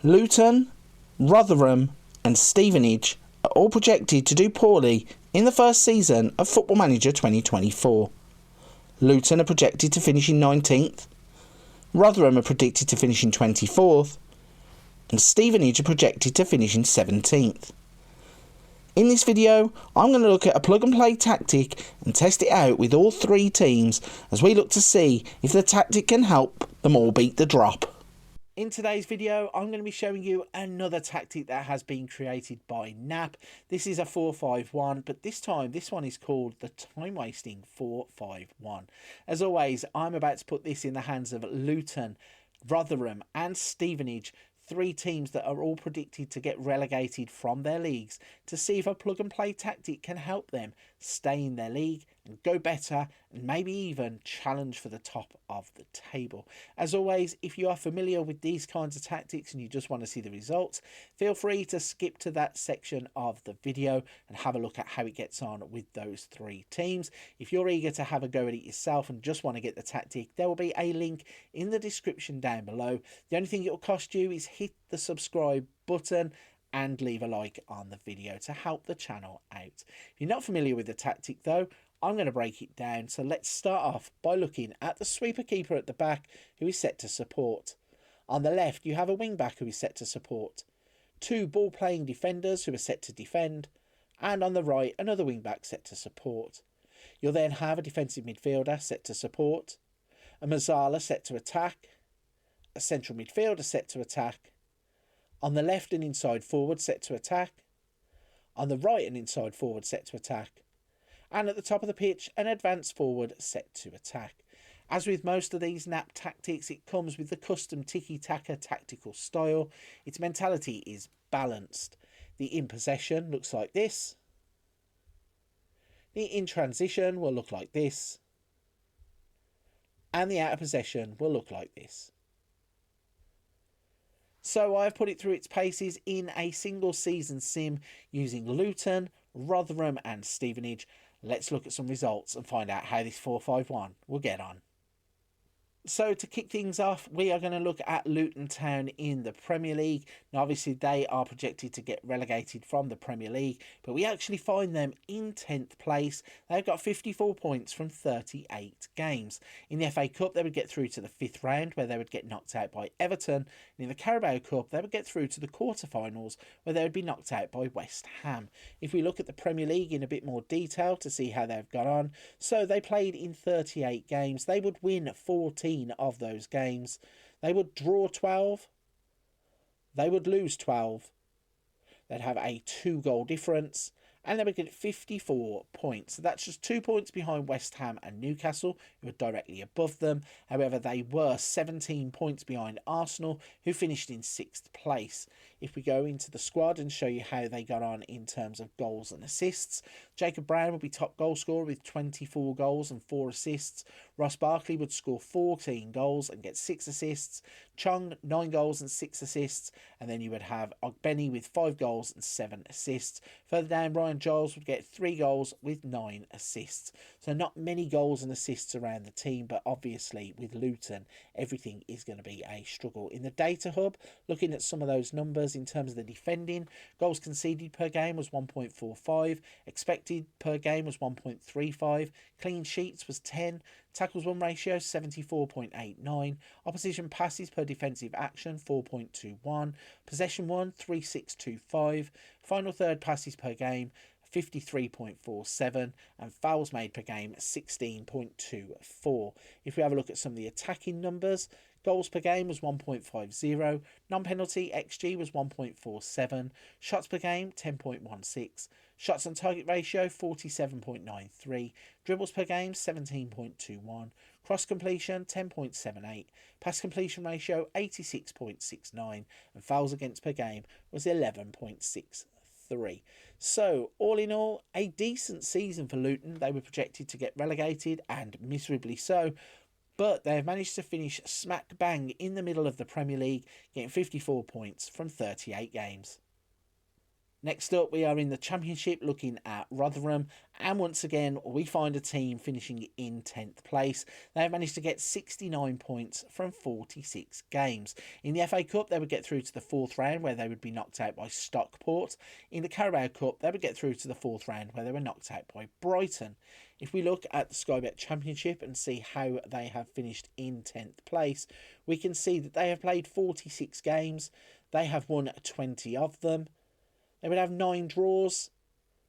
Luton, Rotherham and Stevenage are all projected to do poorly in the first season of Football Manager 2024. Luton are projected to finish in 19th, Rotherham are predicted to finish in 24th, and Stevenage are projected to finish in 17th. In this video, I'm going to look at a plug and play tactic and test it out with all three teams as we look to see if the tactic can help them all beat the drop. In today's video, I'm going to be showing you another tactic that has been created by Knap. This is a 4-5-1, but this time, this one is called the time-wasting 4-5-1. As always, I'm about to put this in the hands of Luton, Rotherham and Stevenage, three teams that are all predicted to get relegated from their leagues, to see if a plug and play tactic can help them stay in their league and go better and maybe even challenge for the top of the table. As always, if you are familiar with these kinds of tactics and you just want to see the results, feel free to skip to that section of the video and have a look at how it gets on with those three teams. If you're eager to have a go at it yourself and just want to get the tactic, there will be a link in the description down below. The only thing it will cost you is hit the subscribe button and leave a like on the video to help the channel out. If you're not familiar with the tactic though, I'm going to break it down. So let's start off by looking at the sweeper keeper at the back, who is set to support. On the left, you have a wing back who is set to support, two ball playing defenders who are set to defend, and on the right, another wing back set to support. You'll then have a defensive midfielder set to support, a Mazzala set to attack, a central midfielder set to attack, on the left, an inside forward set to attack, on the right, an inside forward set to attack, and at the top of the pitch, an advanced forward set to attack. As with most of these Knap tactics, it comes with the custom tiki-taka tactical style. Its mentality is balanced. The in possession looks like this. The in transition will look like this. And the out of possession will look like this. So I've put it through its paces in a single season sim using Luton, Rotherham and Stevenage. Let's look at some results and find out how this 4-5-1 will get on. So to kick things off, we are going to look at Luton Town in the Premier League. Now obviously they are projected to get relegated from the Premier League, but we actually find them in 10th place. They've got 54 points from 38 games. In the FA Cup, they would get through to the 5th round, where they would get knocked out by Everton. And in the Carabao Cup, they would get through to the quarterfinals, where they would be knocked out by West Ham. If we look at the Premier League in a bit more detail to see how they've got on, so they played in 38 games. They would win 14 of those games. They would draw 12. They would lose 12. They'd have a 2-goal difference, and they would get 54 points. So that's just 2 points behind West Ham and Newcastle, who are directly above them. However, they were 17 points behind Arsenal, who finished in 6th place. If we go into the squad and show you how they got on in terms of goals and assists, Jacob Brown will be top goal scorer with 24 goals and 4 assists. Ross Barkley would score 14 goals and get 6 assists. Chung, 9 goals and 6 assists. And then you would have Ogbeni with 5 goals and 7 assists. Further down, Ryan Giles would get 3 goals with 9 assists. So not many goals and assists around the team, but obviously with Luton, everything is going to be a struggle. In the data hub, looking at some of those numbers in terms of the defending, goals conceded per game was 1.45, expected per game was 1.35, clean sheets was 10, tackles won ratio 74.89, opposition passes per defensive action 4.21, possession won 3625, final third passes per game 53.47, and fouls made per game 16.24. If we have a look at some of the attacking numbers, goals per game was 1.50, non-penalty XG was 1.47, shots per game 10.16, shots on target ratio 47.93, dribbles per game 17.21, cross completion 10.78, pass completion ratio 86.69, and fouls against per game was 11.63. So all in all, a decent season for Luton. They were projected to get relegated, and miserably so, but they have managed to finish smack bang in the middle of the Premier League, getting 54 points from 38 games. Next up, we are in the Championship looking at Rotherham, and once again, we find a team finishing in 10th place. They have managed to get 69 points from 46 games. In the FA Cup, they would get through to the 4th round, where they would be knocked out by Stockport. In the Carabao Cup, they would get through to the 4th round, where they were knocked out by Brighton. If we look at the Sky Bet Championship and see how they have finished in 10th place, we can see that they have played 46 games. They have won 20 of them. They would have 9 draws,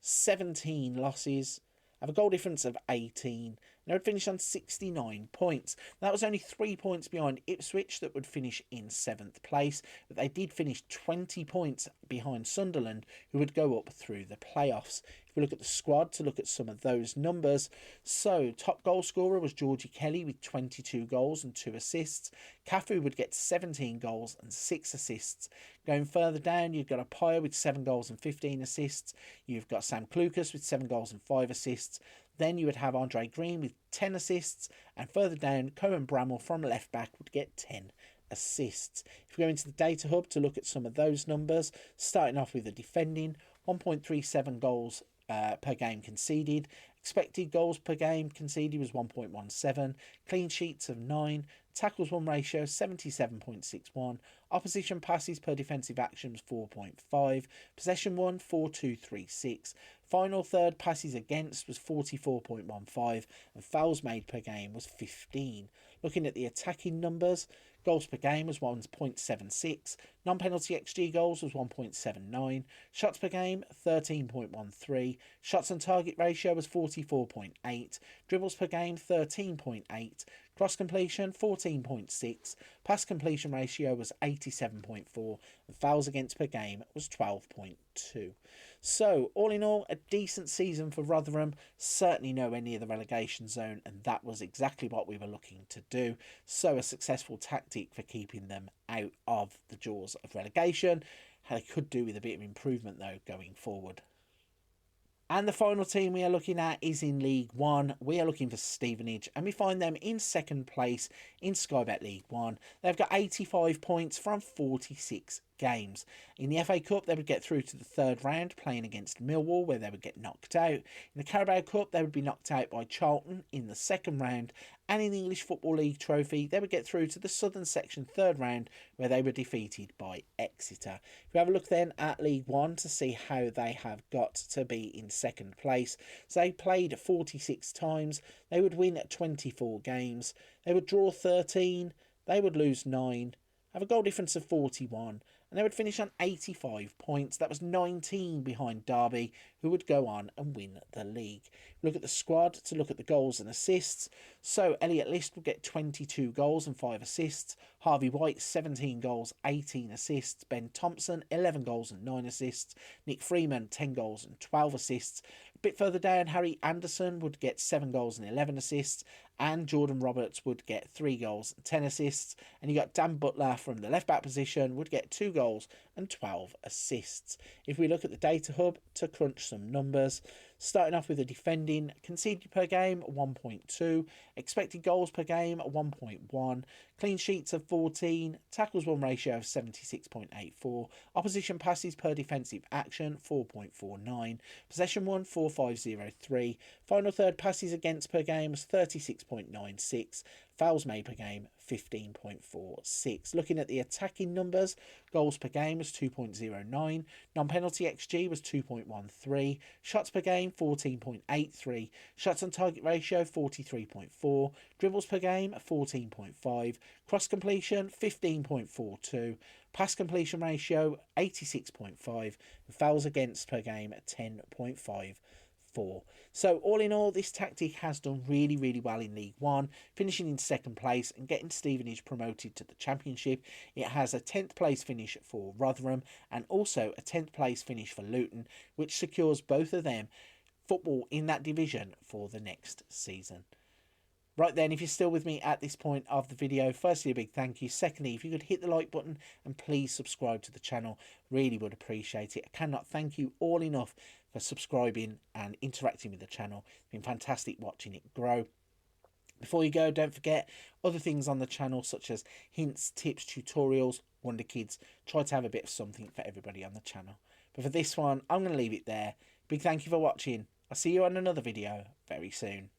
17 losses, have a goal difference of 18, and they would finish on 69 points. That was only 3 points behind Ipswich that would finish in 7th place, but they did finish 20 points behind Sunderland, who would go up through the playoffs. If we look at the squad to look at some of those numbers, so top goal scorer was Georgie Kelly with 22 goals and 2 assists. Cafu would get 17 goals and 6 assists. Going further down, you've got Apaya with 7 goals and 15 assists. You've got Sam Clucas with 7 goals and 5 assists. Then you would have Andre Green with 10 assists. And further down, Cohen Bramall from left back would get 10 assists. If we go into the data hub to look at some of those numbers, starting off with the defending, 1.37 goals per game conceded. Expected goals per game conceded was 1.17. Clean sheets of 9. Tackles won ratio 77.61. Opposition passes per defensive action was 4.5. Possession won 4.236. Final third passes against was 44.15. And fouls made per game was 15. Looking at the attacking numbers, goals per game was 1.76. Non-penalty XG goals was 1.79. Shots per game, 13.13. Shots on target ratio was 44.8. Dribbles per game, 13.8. Cross completion, 14.6. Pass completion ratio was 87.4. And fouls against per game was 12.2. So, all in all, a decent season for Rotherham. Certainly nowhere near the relegation zone, and that was exactly what we were looking to do. So, a successful tactic for keeping them out of the jaws of relegation. They could do with a bit of improvement, though, going forward. And the final team we are looking at is in League One. We are looking for Stevenage, and we find them in 2nd place in Sky Bet League One. They've got 85 points from 46 games. In the FA Cup, they would get through to the 3rd round, playing against Millwall, where they would get knocked out. In the Carabao Cup, they would be knocked out by Charlton in the 2nd round. And in the English Football League Trophy, they would get through to the Southern Section 3rd round, where they were defeated by Exeter. If we have a look then at League One to see how they have got to be in 2nd place. So they played 46 times. They would win 24 games. They would draw 13. They would lose 9. Have a goal difference of 41. And they would finish on 85 points. That was 19 behind Derby, who would go on and win the league. Look at the squad to look at the goals and assists. So Elliot List will get 22 goals and 5 assists. Harvey White, 17 goals, 18 assists. Ben Thompson, 11 goals and 9 assists. Nick Freeman, 10 goals and 12 assists. A bit further down, Harry Anderson would get 7 goals and 11 assists. And Jordan Roberts would get 3 goals and 10 assists. And you got Dan Butler from the left-back position would get 2 goals and 12 assists. If we look at the data hub to crunch some numbers, starting off with the defending, conceded per game 1.2, expected goals per game 1.1, clean sheets of 14, tackles won ratio of 76.84, opposition passes per defensive action 4.49, possession won 4.503, final third passes against per game was 36.96, fouls made per game 15.46. Looking at the attacking numbers, goals per game was 2.09, non-penalty XG was 2.13, shots per game 14.83, shots on target ratio 43.4, dribbles per game 14.5, cross completion 15.42, pass completion ratio 86.5, and fouls against per game 10.54. So all in all, this tactic has done really, really well in League One, finishing in 2nd place and getting Stevenage promoted to the Championship. It has a 10th place finish for Rotherham and also a 10th place finish for Luton, which secures both of them football in that division for the next season. Right then, if you're still with me at this point of the video, firstly, a big thank you. Secondly, if you could hit the like button and please subscribe to the channel, really would appreciate it. I cannot thank you all enough for subscribing and interacting with the channel. It's been fantastic watching it grow. Before you go, don't forget other things on the channel such as hints, tips, tutorials, Wonder Kids. Try to have a bit of something for everybody on the channel. But for this one, I'm going to leave it there. Big thank you for watching. I'll see you on another video very soon.